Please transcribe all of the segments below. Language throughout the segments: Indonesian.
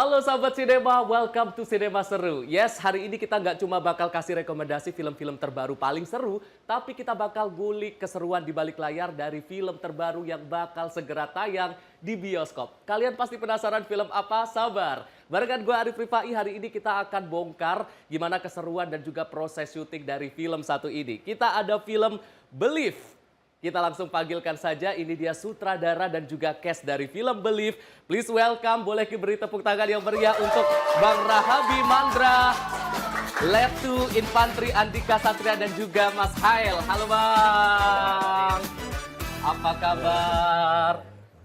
Halo sahabat sinema, welcome to Sinema Seru. Yes, hari ini kita nggak cuma bakal kasih rekomendasi film-film terbaru paling seru, tapi kita bakal ngulik keseruan di balik layar dari film terbaru yang bakal segera tayang di bioskop. Kalian pasti penasaran film apa? Sabar. Barengan gue Arif Rifai, hari ini kita akan bongkar gimana keseruan dan juga proses syuting dari film satu ini. Kita ada film Believe. Kita langsung panggilkan saja, ini dia sutradara dan juga cast dari film Believe. Please welcome, boleh beri tepuk tangan yang meriah untuk Bang Rahabi Mandra, Letu Infantri Andika Satria dan juga Mas Hael. Halo Bang, apa kabar?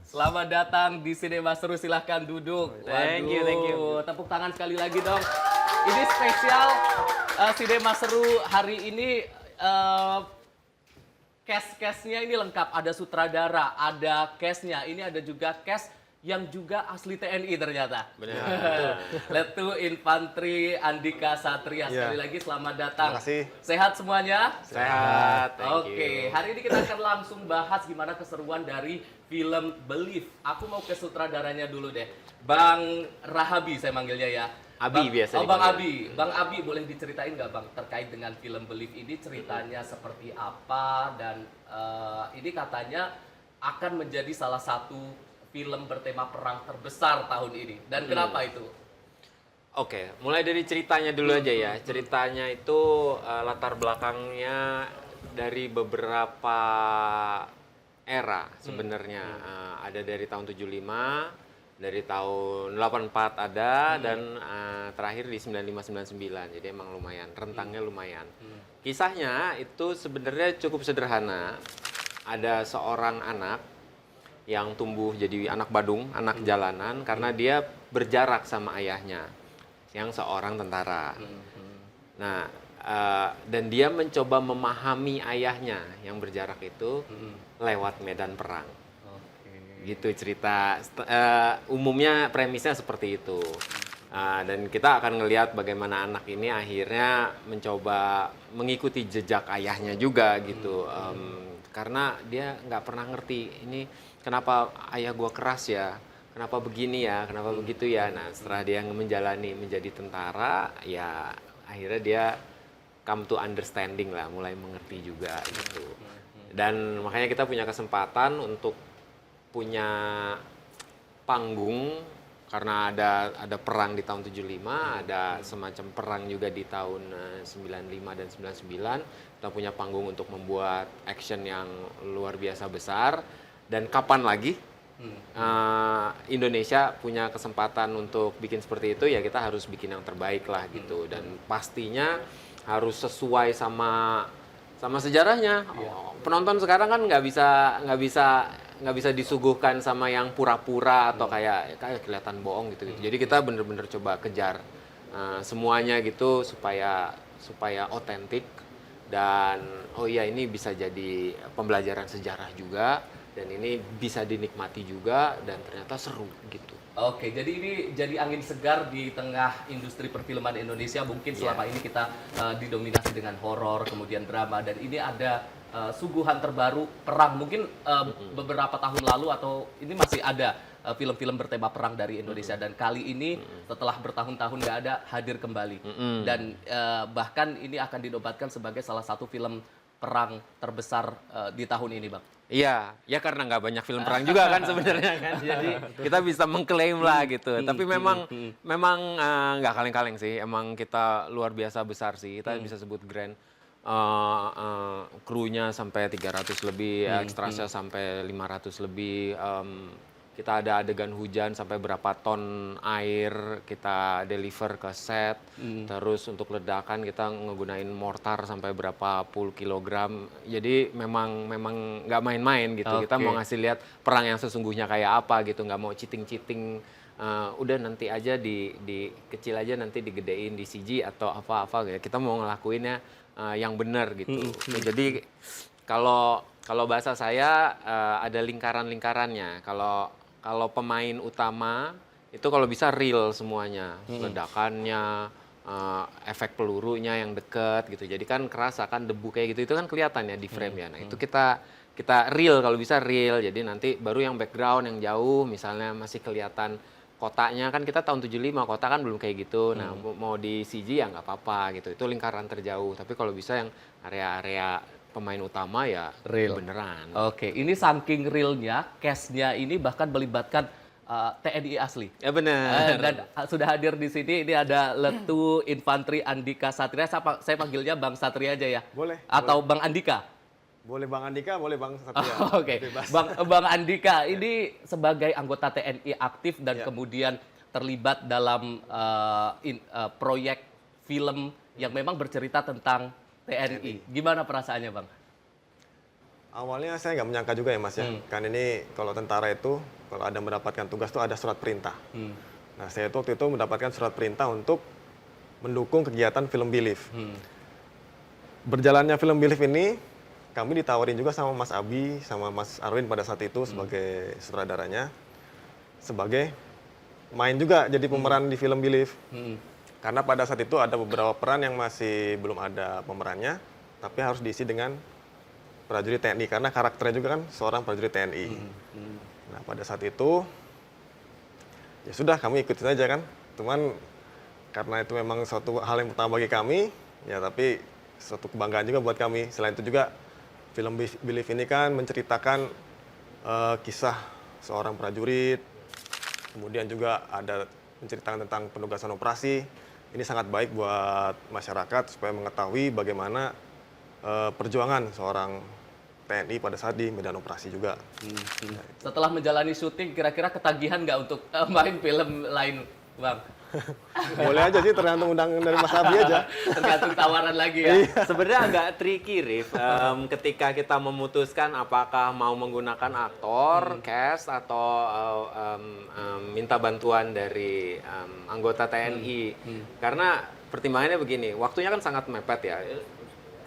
Selamat datang di Sinema Seru, silahkan duduk. Thank you. Tepuk tangan sekali lagi dong. Ini spesial Sinema Seru hari ini. Cast-castnya ini lengkap, ada sutradara, ada castnya, ini ada juga cast yang juga asli TNI ternyata. Benar. Letu Infantri Andika Satria, sekali lagi selamat datang. Terima kasih. Sehat semuanya? Sehat, thank Oke, you. hari ini kita akan langsung bahas gimana keseruan dari film Believe. Aku mau ke sutradaranya dulu deh, Bang Rahabi saya manggilnya ya. Abi biasa Oh, Bang dipanggil. Abi. Bang Abi boleh diceritain nggak Bang terkait dengan film Believe ini, ceritanya seperti apa dan ini katanya akan menjadi salah satu film bertema perang terbesar tahun ini. Dan kenapa itu? Oke, mulai dari ceritanya dulu aja ya. Ceritanya itu latar belakangnya dari beberapa era sebenarnya. Ada dari tahun 75, dari tahun 84 ada, dan terakhir di 95-99. Jadi emang lumayan, rentangnya lumayan. Kisahnya itu sebenarnya cukup sederhana. Ada seorang anak yang tumbuh jadi anak badung, anak jalanan, karena dia berjarak sama ayahnya yang seorang tentara. Nah, dan dia mencoba memahami ayahnya yang berjarak itu lewat medan perang. Gitu cerita, umumnya premisnya seperti itu. Dan kita akan ngelihat bagaimana anak ini akhirnya mencoba mengikuti jejak ayahnya juga gitu. Karena dia nggak pernah ngerti ini kenapa ayah gua keras ya, kenapa begini ya, kenapa begitu ya. Nah, setelah dia menjalani menjadi tentara, ya akhirnya dia come to understanding lah, mulai mengerti juga gitu. Dan makanya kita punya kesempatan untuk punya panggung, karena ada perang di tahun 75, ada semacam perang juga di tahun 95 dan 99. Kita punya panggung untuk membuat action yang luar biasa besar. Dan kapan lagi Indonesia punya kesempatan untuk bikin seperti itu, ya kita harus bikin yang terbaik lah gitu. Dan pastinya harus sesuai sama sejarahnya. Penonton sekarang kan nggak bisa disuguhkan sama yang pura-pura atau kayak kelihatan bohong gitu. Jadi kita bener-bener coba kejar semuanya gitu supaya otentik, dan oh iya ini bisa jadi pembelajaran sejarah juga, dan ini bisa dinikmati juga, dan ternyata seru gitu. Oke, jadi ini jadi angin segar di tengah industri perfilman Indonesia. Mungkin selama ini kita didominasi dengan horor, kemudian drama, dan ini ada suguhan terbaru perang. Mungkin beberapa tahun lalu atau ini masih ada film-film bertema perang dari Indonesia, dan kali ini setelah bertahun-tahun nggak ada, hadir kembali. Dan bahkan ini akan dinobatkan sebagai salah satu film perang terbesar di tahun ini, Bang. Iya, ya karena nggak banyak film perang juga kan sebenarnya kan. Jadi kita bisa mengklaim lah gitu. Tapi memang nggak kaleng-kaleng sih. Emang kita luar biasa besar sih. Kita bisa sebut grand. Krunya sampai 300 lebih, ekstrasnya sampai 500 lebih. Kita ada adegan hujan sampai berapa ton air kita deliver ke set. Terus untuk ledakan kita ngegunain mortar sampai berapa puluh kilogram. Jadi memang nggak main-main gitu. Kita mau ngasih lihat perang yang sesungguhnya kayak apa gitu. Nggak mau cheating. Udah nanti aja di kecil aja, nanti digedein di CG atau apa-apa gitu. Kita mau ngelakuinnya yang benar gitu. Jadi kalau bahasa saya ada lingkaran-lingkarannya. Kalau pemain utama itu kalau bisa real semuanya, ledakannya, efek pelurunya yang deket gitu. Jadi kan kerasa kan debu kayak gitu, itu kan kelihatan ya di frame ya. Nah itu kita real, kalau bisa real. Jadi nanti baru yang background yang jauh misalnya masih kelihatan kotanya kan kita tahun 75, kota kan belum kayak gitu. Nah, mau di CG ya nggak apa-apa gitu. Itu lingkaran terjauh. Tapi kalau bisa yang area-area pemain utama ya Real. beneran. Oke, ini saking realnya, cast-nya ini bahkan melibatkan TNI asli. Ya benar. Dan sudah hadir di sini, ini ada Letu Infantri Andika Satria. Saya panggilnya Bang Satria aja ya? Boleh. Atau Bang Andika? Boleh Bang Andika, boleh Bang Satria. Oke, Bang Andika, ini sebagai anggota TNI aktif dan kemudian terlibat dalam proyek film yang memang bercerita tentang TNI. Gimana perasaannya, Bang? Awalnya saya nggak menyangka juga ya Mas ya. Kan ini kalau tentara itu, kalau ada mendapatkan tugas tuh ada surat perintah. Nah saya itu waktu itu mendapatkan surat perintah untuk mendukung kegiatan film Believe. Berjalannya film Believe ini, kami ditawarin juga sama Mas Abi, sama Mas Arwin pada saat itu sebagai sutradaranya, sebagai main juga jadi pemeran di film Believe. Karena pada saat itu ada beberapa peran yang masih belum ada pemerannya, tapi harus diisi dengan prajurit TNI, karena karakternya juga kan seorang prajurit TNI. Nah pada saat itu, ya sudah kami ikutin aja kan. Cuman karena itu memang suatu hal yang pertama bagi kami, ya tapi suatu kebanggaan juga buat kami. Selain itu juga, film Believe ini kan menceritakan kisah seorang prajurit, kemudian juga ada menceritakan tentang penugasan operasi. Ini sangat baik buat masyarakat supaya mengetahui bagaimana perjuangan seorang TNI pada saat di medan operasi juga. Setelah menjalani syuting, kira-kira ketagihan nggak untuk main film lain, Bang? Boleh aja sih, tergantung undangan dari Mas Abi aja. Tergantung tawaran lagi ya. Sebenarnya agak tricky, Rif. Ketika kita memutuskan apakah mau menggunakan aktor, cast, atau minta bantuan dari anggota TNI. Karena pertimbangannya begini, waktunya kan sangat mepet ya.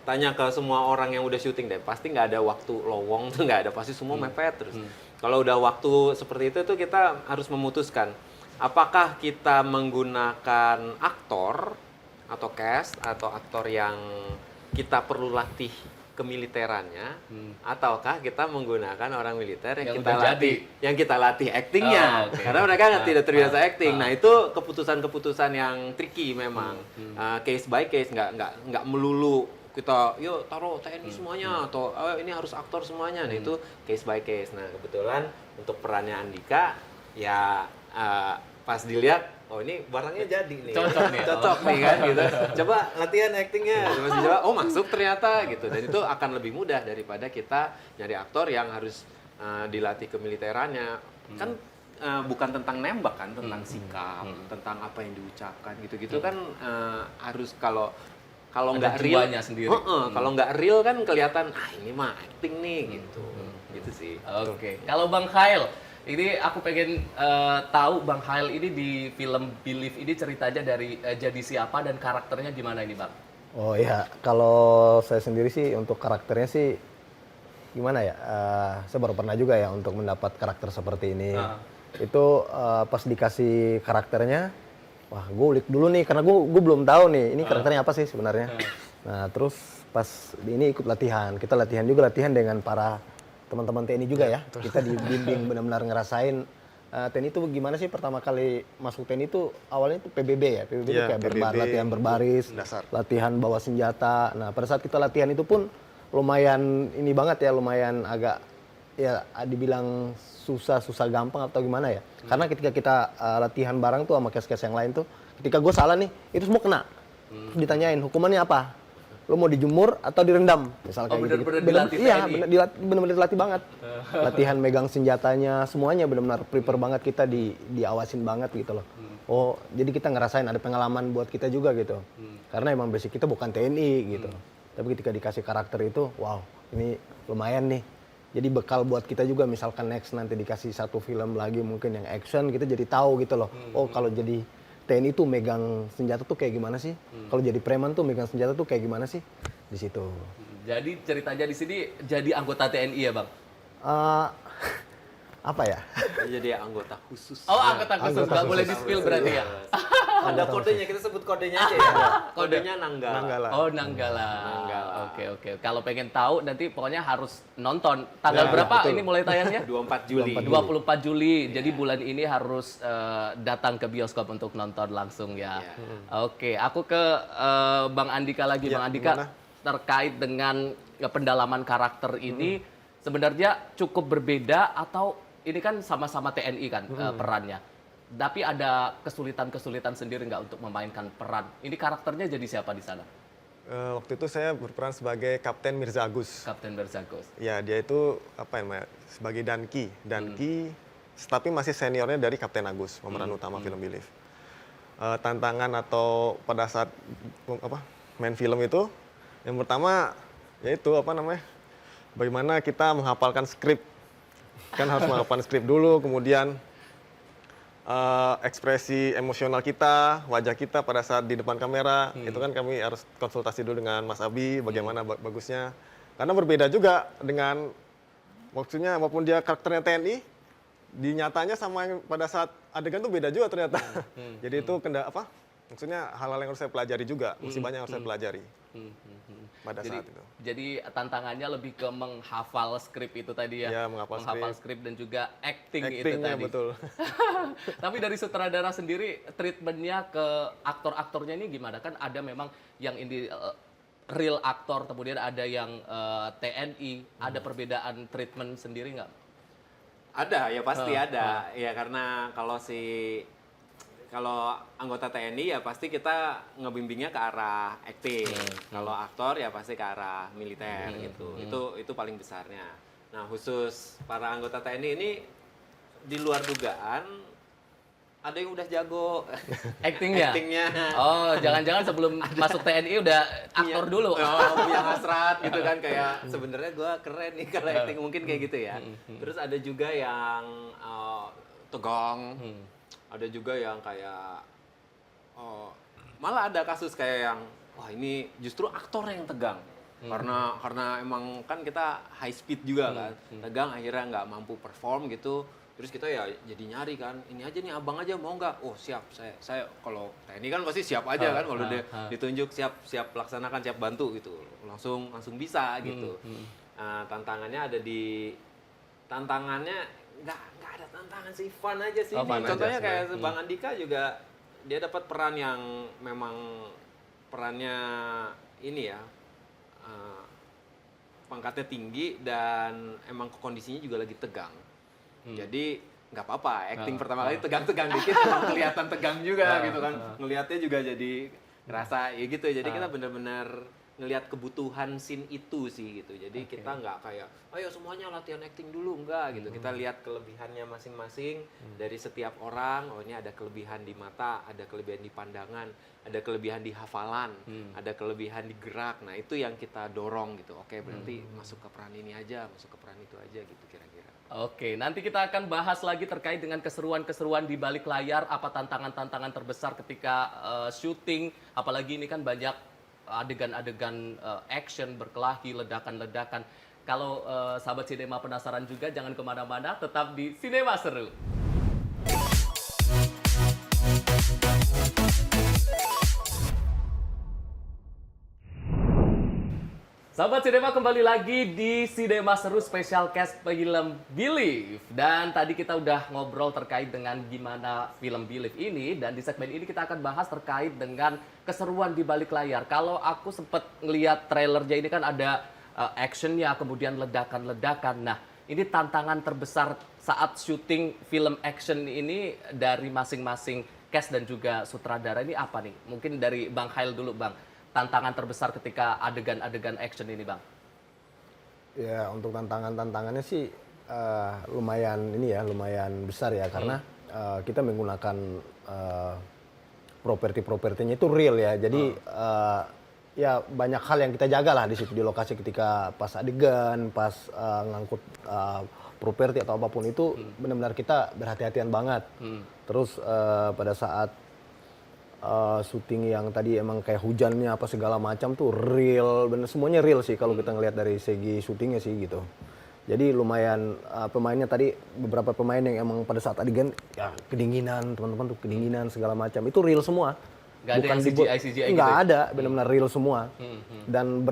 Tanya ke semua orang yang udah syuting deh, pasti nggak ada waktu lowong tuh, nggak ada, pasti semua mepet terus. Kalau udah waktu seperti itu tuh kita harus memutuskan apakah kita menggunakan aktor atau cast atau aktor yang kita perlu latih kemiliterannya, ataukah kita menggunakan orang militer yang kita latih, actingnya, karena mereka tidak terbiasa acting. Nah itu keputusan-keputusan yang tricky memang, case by case, nggak melulu kita yuk taruh TNI semuanya atau ini harus aktor semuanya. Nah itu case by case. Nah kebetulan untuk perannya Andika ya pas dilihat, oh ini barangnya jadi nih, cocok nih kan gitu. Coba latihan actingnya, terus coba, oh masuk ternyata gitu. Dan itu akan lebih mudah daripada kita nyari aktor yang harus dilatih kemiliterannya. Kan bukan tentang nembak kan, tentang sikap, tentang apa yang diucapkan gitu-gitu kan harus kalau nggak real, kalau nggak real kan kelihatan ini mah acting nih gitu, gitu sih. Oke. Kalau Bang Khail, ini aku pengen tahu Bang Khail ini di film Believe ini ceritanya dari jadi siapa dan karakternya gimana ini Bang? Oh iya, kalau saya sendiri sih untuk karakternya sih gimana ya? Saya baru pernah juga ya untuk mendapat karakter seperti ini. Itu pas dikasih karakternya, wah gue ulik dulu nih karena gue belum tahu nih ini karakternya apa sih sebenarnya. Nah terus pas ini ikut latihan, kita latihan dengan para teman-teman TNI juga ya. Kita dibimbing benar-benar ngerasain TNI itu gimana sih pertama kali masuk TNI itu awalnya itu PBB ya. PBB itu kayak latihan berbaris, latihan bawa senjata. Nah pada saat kita latihan itu pun lumayan ini banget ya, lumayan agak ya dibilang susah gampang atau gimana ya. Karena ketika kita latihan bareng tuh sama kes-kes yang lain tuh, ketika gue salah nih, itu semua kena. Terus ditanyain hukumannya apa? Lo mau dijemur atau direndam? Misal kayak gitu. Bener-bener dilatih iya, TNI? bener-bener dilatih banget. Latihan megang senjatanya, semuanya benar-benar prepare banget, kita diawasin banget gitu loh. Oh, jadi kita ngerasain ada pengalaman buat kita juga gitu. Karena emang basic kita bukan TNI gitu. Tapi ketika dikasih karakter itu, wow, ini lumayan nih. Jadi bekal buat kita juga, misalkan next nanti dikasih satu film lagi mungkin yang action, kita jadi tahu gitu loh. Oh kalau jadi TNI tuh megang senjata tuh kayak gimana sih? Kalau jadi preman tuh megang senjata tuh kayak gimana sih? Di situ. Jadi ceritanya di sini jadi anggota TNI ya Bang? Apa ya? Jadi anggota khusus. Oh anggota khusus, nggak boleh di-spill berarti ya? Ada kodenya, kita sebut kodenya aja ya. Kodenya Nanggala. Nanggala. Oh, Nanggala. Nanggala. Oke. Kalau pengen tahu nanti pokoknya harus nonton. Tanggal Ya, berapa betul. ini mulai tayangnya? 24 Juli. 24 Juli. Jadi bulan ini harus datang ke bioskop untuk nonton langsung ya. Oke, aku ke Bang Andika lagi. Ya, Bang Andika, gimana? terkait dengan pendalaman karakter ini sebenarnya cukup berbeda atau ini kan sama-sama TNI kan perannya. Tapi ada kesulitan-kesulitan sendiri nggak untuk memainkan peran? Ini karakternya jadi siapa di sana? Waktu itu saya berperan sebagai Kapten Mirza Agus. Kapten Berzagus. Ya, dia itu apa namanya? Sebagai Danki. Tapi masih seniornya dari Kapten Agus, pemeran utama film Believe. Tantangan atau pada saat main film itu, yang pertama yaitu bagaimana kita menghafalkan skrip. Kan harus menghafalkan skrip dulu, kemudian ekspresi emosional kita, wajah kita pada saat di depan kamera, itu kan kami harus konsultasi dulu dengan Mas Abi, bagaimana bagusnya. Karena berbeda juga dengan, maksudnya walaupun dia karakternya TNI, di nyatanya sama yang pada saat adegan tuh beda juga ternyata. Jadi itu maksudnya hal-hal yang harus saya pelajari juga, masih banyak yang harus saya pelajari pada saat itu. Jadi tantangannya lebih ke menghafal skrip itu tadi ya. Ya, menghafal skrip dan juga acting itu Actingnya tadi. betul. Tapi dari sutradara sendiri treatmentnya ke aktor-aktornya ini gimana? Kan ada memang yang ini real aktor, kemudian ada yang TNI, ada perbedaan treatment sendiri nggak? Ada, ya pasti ada. Ya karena kalau anggota TNI ya pasti kita ngebimbingnya ke arah acting. Kalau aktor ya pasti ke arah militer gitu. Itu paling besarnya. Nah, khusus para anggota TNI ini di luar dugaan ada yang udah jago Actingnya? actingnya. Oh, jangan-jangan sebelum masuk TNI udah aktor dulu. Punya hasrat gitu kan, kayak sebenarnya gue keren nih kalau acting, mungkin kayak gitu ya. Terus ada juga yang tegang. Ada juga yang kayak malah ada kasus kayak yang wah ini justru aktornya yang tegang. Karena emang kan kita high speed juga kan. Tegang akhirnya nggak mampu perform gitu. Terus kita ya jadi nyari kan, ini aja nih abang aja mau nggak? Oh siap, saya kalau TNI kan pasti siap aja kan, kalau ditunjuk siap laksanakan, siap bantu gitu, langsung bisa gitu. Tantangannya nggak ada tantangan sih, fun aja sih. Contohnya kayak Bang Andika juga, dia dapat peran yang memang perannya ini ya, pangkatnya tinggi dan emang kondisinya juga lagi tegang. Jadi nggak apa-apa, acting pertama kali tegang-tegang dikit, emang kelihatan tegang juga gitu kan. Ngelihatnya juga jadi ngerasa ya gitu. Jadi kita benar-benar ngelihat kebutuhan scene itu sih gitu. Jadi kita nggak kayak, ayo semuanya latihan acting dulu, enggak gitu. Kita lihat kelebihannya masing-masing dari setiap orang. Oh ini ada kelebihan di mata, ada kelebihan di pandangan, ada kelebihan di hafalan, ada kelebihan di gerak. Nah itu yang kita dorong gitu. Oke, berarti masuk ke peran ini aja, masuk ke peran itu aja gitu kira-kira. Oke, nanti kita akan bahas lagi terkait dengan keseruan-keseruan di balik layar, apa tantangan-tantangan terbesar ketika syuting, apalagi ini kan banyak adegan-adegan action, berkelahi, ledakan-ledakan. Kalau sahabat sinema penasaran juga, jangan kemana-mana, tetap di Sinema Seru. Sahabat Sinema, kembali lagi di Sinema Seru Special Cast film Believe. Dan tadi kita udah ngobrol terkait dengan gimana film Believe ini. Dan di segmen ini kita akan bahas terkait dengan keseruan di balik layar. Kalau aku sempat ngeliat trailernya ini kan ada actionnya, kemudian ledakan-ledakan. Nah, ini tantangan terbesar saat syuting film action ini dari masing-masing cast dan juga sutradara ini apa nih? Mungkin dari Bang Khail dulu, Bang. Tantangan terbesar ketika adegan-adegan action ini, Bang? Ya, untuk tantangannya sih lumayan besar ya, karena kita menggunakan properti-propertinya itu real ya. Jadi ya banyak hal yang kita jaga lah di situ, di lokasi, ketika pas adegan, pas ngangkut properti atau apapun itu benar-benar kita berhati-hatian banget. Terus pada saat syuting yang tadi emang kayak hujannya apa segala macam tuh real, bener semuanya real sih kalau kita ngelihat dari segi syutingnya sih gitu. Jadi lumayan pemainnya tadi beberapa pemain yang emang pada saat adegan ya kedinginan, teman-teman tuh kedinginan segala macam. Itu real semua. Nggak ada yang CGI nggak gitu ya? ada, benar-benar real semua. Dan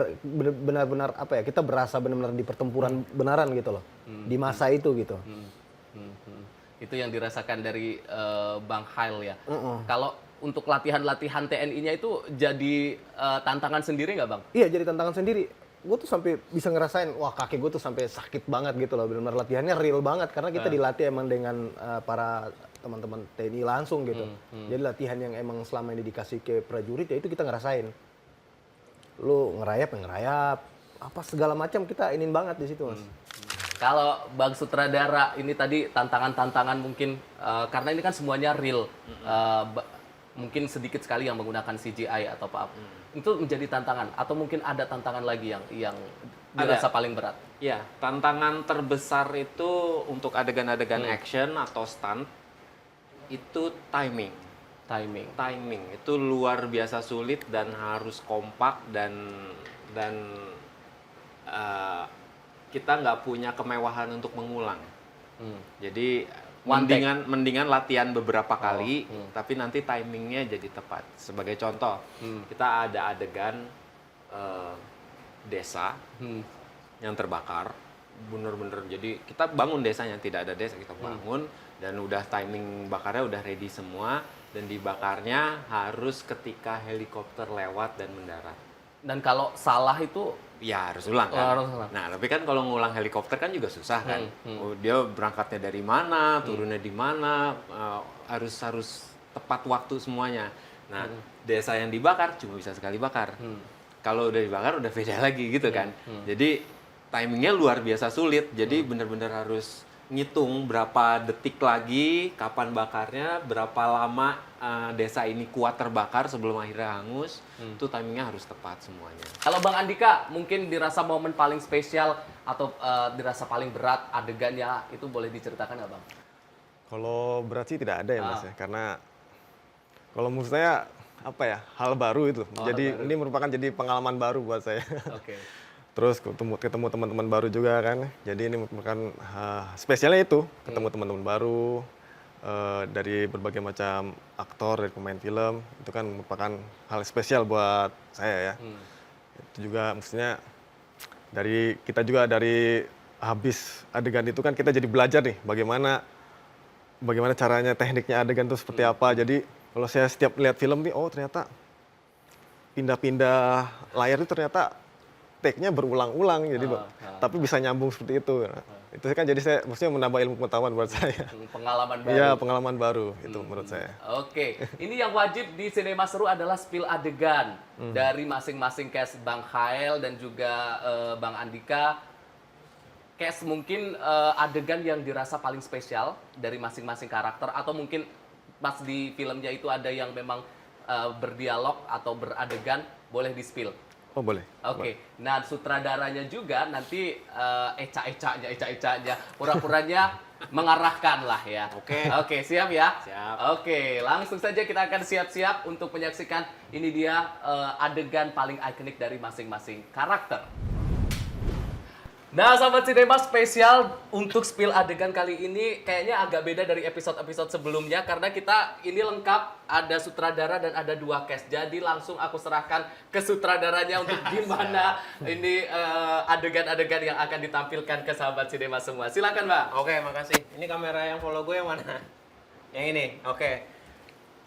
benar-benar apa ya? Kita berasa benar-benar di pertempuran benaran gitu loh. Di masa itu gitu. Itu yang dirasakan dari Bang Hail ya. Kalau untuk latihan-latihan TNI-nya itu jadi tantangan sendiri nggak Bang? Iya, jadi tantangan sendiri. Gue tuh sampai bisa ngerasain, wah kaki gue tuh sampai sakit banget gitu loh. Benar-benar latihannya real banget karena kita dilatih emang dengan para teman-teman TNI langsung gitu. Jadi latihan yang emang selama ini dikasih ke prajurit ya itu kita ngerasain. Lu ngerayap, apa segala macam kita inin banget di situ, Mas. Kalau Bang Sutradara ini tadi tantangan-tantangan mungkin karena ini kan semuanya real. Mungkin sedikit sekali yang menggunakan CGI atau apa. Itu menjadi tantangan atau mungkin ada tantangan lagi yang dirasa paling berat. Ya, tantangan terbesar itu untuk adegan-adegan action atau stunt itu timing. Timing itu luar biasa sulit dan harus kompak dan kita nggak punya kemewahan untuk mengulang. Jadi mendingan latihan beberapa kali, tapi nanti timingnya jadi tepat. Sebagai contoh, kita ada adegan desa yang terbakar, bener-bener. Jadi kita bangun desanya, tidak ada desa, kita bangun dan udah timing bakarnya udah ready semua dan dibakarnya harus ketika helikopter lewat dan mendarat. Dan kalau salah itu ya harus ulang kan. harus ulang. Nah, tapi kan kalau ngulang helikopter kan juga susah kan. Oh, dia berangkatnya dari mana, turunnya di mana, harus tepat waktu semuanya. Nah, desa yang dibakar cuma bisa sekali bakar. Kalau udah dibakar udah beda lagi gitu kan. Jadi timingnya luar biasa sulit. Jadi benar-benar harus ngitung berapa detik lagi, kapan bakarnya, berapa lama desa ini kuat terbakar sebelum akhirnya hangus. Itu timingnya harus tepat semuanya. Kalau Bang Andika mungkin dirasa momen paling spesial atau dirasa paling berat adegannya itu boleh diceritakan nggak Bang? Kalau berat sih tidak ada ya Mas ya, karena kalau menurut saya apa ya, hal baru itu. Jadi ini merupakan jadi pengalaman baru buat saya. Oke. Terus ketemu teman-teman baru juga kan. Jadi ini merupakan spesialnya itu, ketemu teman-teman baru dari berbagai macam aktor, dari pemain film. Itu kan merupakan hal spesial buat saya ya. Itu juga maksudnya kita juga dari habis adegan itu kan kita jadi belajar nih bagaimana caranya, tekniknya adegan itu seperti apa. Jadi kalau saya setiap lihat film nih, oh ternyata pindah-pindah layar itu ternyata take-nya berulang-ulang, jadi tapi bisa nyambung seperti itu. Nah, itu kan jadi saya maksudnya menambah ilmu pengetahuan buat saya. Pengalaman baru. Iya, pengalaman baru itu menurut saya. Oke, ini yang wajib di Sinema Seru adalah spill adegan dari masing-masing cast Bang Hael dan juga Bang Andika. Cast mungkin adegan yang dirasa paling spesial dari masing-masing karakter atau mungkin pas di filmnya itu ada yang memang berdialog atau beradegan, boleh di-spill. Oh boleh. Oke, nah sutradaranya juga nanti eca-ecanya, pura-puranya mengarahkan lah ya. Oke, siap ya? Siap. Oke, langsung saja kita akan siap-siap untuk menyaksikan ini dia adegan paling ikonik dari masing-masing karakter. Nah, sahabat sinema spesial untuk spill adegan kali ini kayaknya agak beda dari episode-episode sebelumnya karena kita ini lengkap ada sutradara dan ada 2 cast. Jadi langsung aku serahkan ke sutradaranya untuk gimana ini adegan-adegan yang akan ditampilkan ke sahabat sinema semua. Silakan, Mbak. Oke, makasih. Ini kamera yang follow gue yang mana? Yang ini. Oke.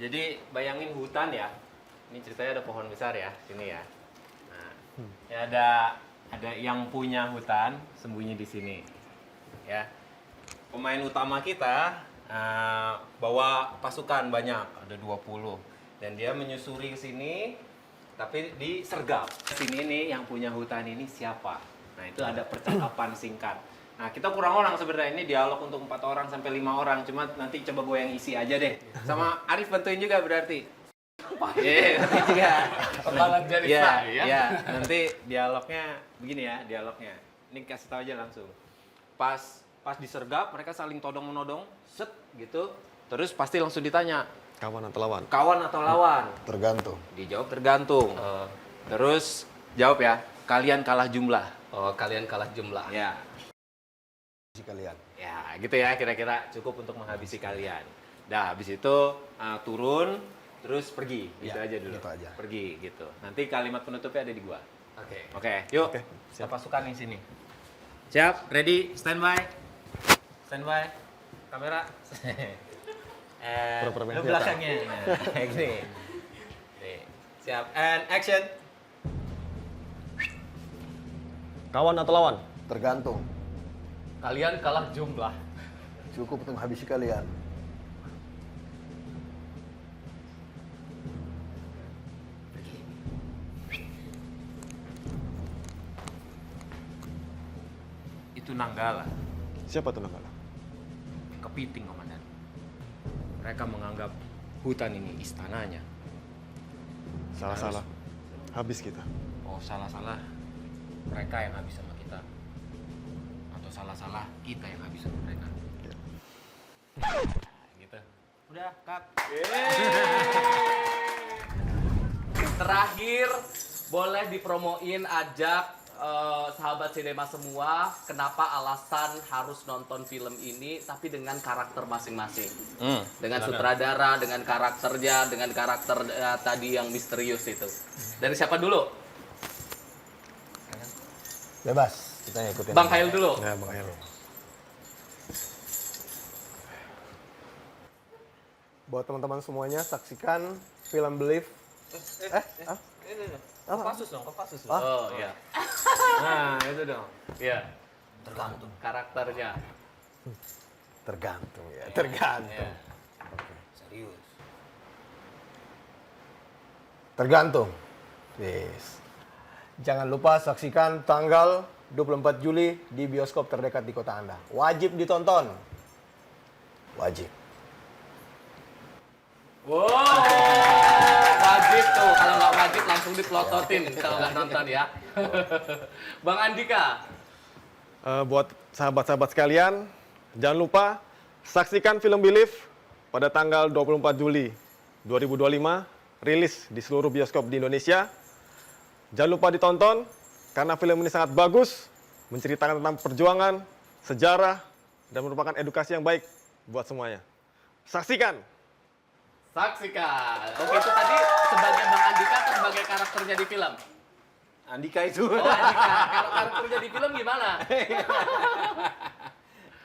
Jadi bayangin hutan ya. Ini ceritanya ada pohon besar ya, sini ya. Nah, ya ada yang punya hutan sembunyi di sini. Ya. Pemain utama kita bawa pasukan banyak, ada 20. Dan dia menyusuri ke sini tapi disergap. Sini nih yang punya hutan ini siapa? Nah, itu ada percakapan singkat. Nah, kita kurang orang sebenarnya, ini dialog untuk 4 orang sampai 5 orang. Cuma nanti coba gue yang isi aja deh. Sama Arif bantuin juga berarti. Iya, nanti juga. Kepala jadi saya. Ya, nanti dialognya begini ya, dialognya. Ini kasih tahu aja langsung. Pas disergap, mereka saling todong-menodong, set gitu. Terus pasti langsung ditanya, Kawan atau lawan? kawan atau lawan? Tergantung. Dijawab tergantung. Terus jawab ya, kalian kalah jumlah. Oh, kalian kalah jumlah. Ya. kalian. Ya, gitu ya kira-kira cukup untuk menghabisi kalian. Dah, habis itu turun, terus pergi, gitu Ya, aja dulu. gitu aja. Pergi, gitu. Nanti kalimat penutupnya ada di gua. Oke. Oke, yuk. Oke, Kita pasukan di sini. Siap, ready, standby. Standby. Kamera. Pura-pura main Lu senjata. belakangnya. Kayak gini. Nih, siap, and action. Kawan atau lawan? Tergantung. Kalian kalah jumlah. Cukup untuk menghabisi kalian. Itu Nanggala, Siapa tuh Nanggala? kepiting komandan. Mereka menganggap hutan ini istananya. Salah-salah. Habis kita. Oh, salah-salah mereka yang habis sama kita. Atau salah-salah kita yang habis sama mereka. Ya. Gitu. Udah, Kak. Terakhir, boleh dipromoin, ajak sahabat sinema semua, kenapa alasan harus nonton film ini, tapi dengan karakter masing-masing. Dengan sutradara, dengan karakternya, dengan karakter tadi yang misterius itu. Dari siapa dulu? Bebas, kita ikutin. Bang Hail dulu. Ya, Bang Ayel. Buat teman-teman semuanya, saksikan film Believe. Kopassus dong, Kopassus. Oh iya. Nah, itu dong. Iya. Tergantung. Karakternya. Tergantung ya, tergantung. Iya. Serius. Tergantung. Yes. Jangan lupa saksikan tanggal 24 Juli di bioskop terdekat di kota Anda. Wajib ditonton. Wajib. Wow, wajib tuh. Kalau nggak wajib langsung dipelototin kalau nggak nonton ya. Bang Andika. Buat sahabat-sahabat sekalian, jangan lupa saksikan film Believe pada tanggal 24 Juli 2025, rilis di seluruh bioskop di Indonesia. Jangan lupa ditonton, karena film ini sangat bagus, menceritakan tentang perjuangan, sejarah, dan merupakan edukasi yang baik buat semuanya. Saksikan! Saksikan. Oke, itu tadi sebagai Bang Andika atau sebagai karakternya di film? Andika itu. Oh, Andika. Kalau karakternya di film gimana?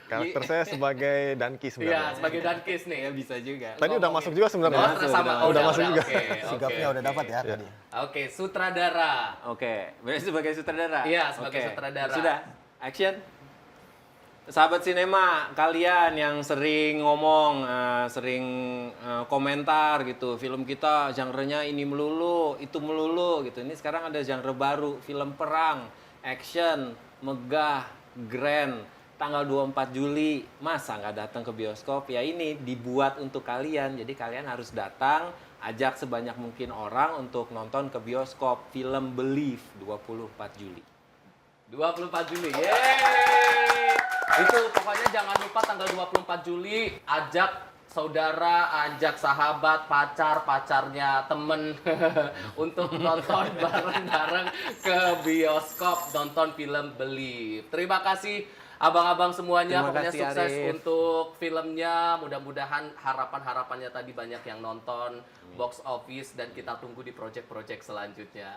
Karakter saya sebagai Danki Iya, sebenarnya. sebagai Dankis nih. Ya bisa juga. Tadi udah masuk juga sebenarnya. Oh, sama. Oh, udah masuk juga. Oke, Sigapnya oke, udah oke. dapat ya tadi. Oke, sutradara. Oke, berarti sebagai sutradara? Iya, sebagai Oke. sutradara. Sudah, action. Sahabat sinema, kalian yang sering ngomong, sering komentar gitu, film kita genre-nya ini melulu, itu melulu gitu. Ini sekarang ada genre baru, film perang, action, megah, grand, tanggal 24 Juli. Masa nggak datang ke bioskop? Ya ini dibuat untuk kalian, jadi kalian harus datang, ajak sebanyak mungkin orang untuk nonton ke bioskop film Believe 24 Juli. 24 Juli. Yeay! Itu pokoknya jangan lupa tanggal 24 Juli ajak saudara, ajak sahabat, pacarnya, temen untuk nonton bareng-bareng ke bioskop nonton film Believe. Terima kasih abang-abang semuanya, Terima pokoknya kasih, sukses Arif. untuk filmnya. Mudah-mudahan harapan-harapannya tadi banyak yang nonton, box office, dan kita tunggu di project-project selanjutnya.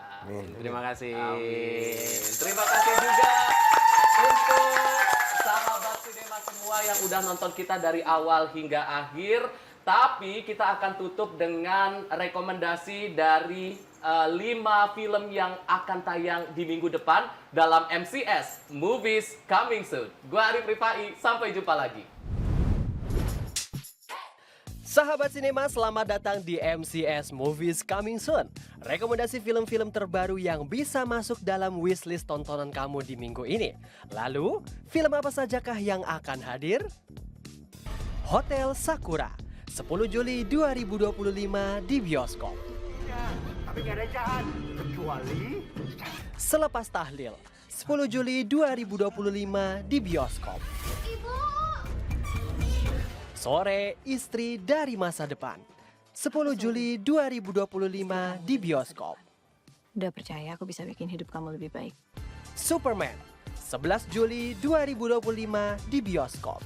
Terima kasih. Amin. Terima kasih juga untuk sahabat sinema semua yang udah nonton kita dari awal hingga akhir. Tapi kita akan tutup dengan rekomendasi dari 5 film yang akan tayang di minggu depan dalam MCS Movies Coming Soon. Gua Arif Rifai, sampai jumpa lagi. Sahabat sinema, selamat datang di MCS Movies Coming Soon. Rekomendasi film-film terbaru yang bisa masuk dalam wishlist tontonan kamu di minggu ini. Lalu, film apa sajakah yang akan hadir? Hotel Sakura, 10 Juli 2025 di bioskop. Tapi gak ada jahat, kecuali Selepas Tahlil, 10 Juli 2025 di bioskop. Sore Istri dari Masa Depan, 10 Juli 2025 di bioskop. Udah percaya aku bisa bikin hidup kamu lebih baik. Superman, 11 Juli 2025 di bioskop.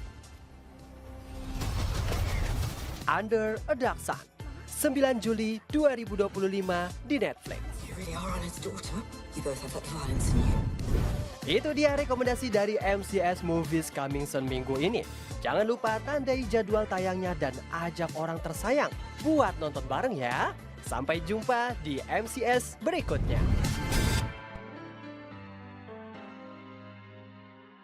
Under a Dark Sun, 9 Juli 2025 di Netflix. Itu dia rekomendasi dari MCS Movies Coming Soon minggu ini. Jangan lupa tandai jadwal tayangnya dan ajak orang tersayang buat nonton bareng ya. Sampai jumpa di MCS berikutnya.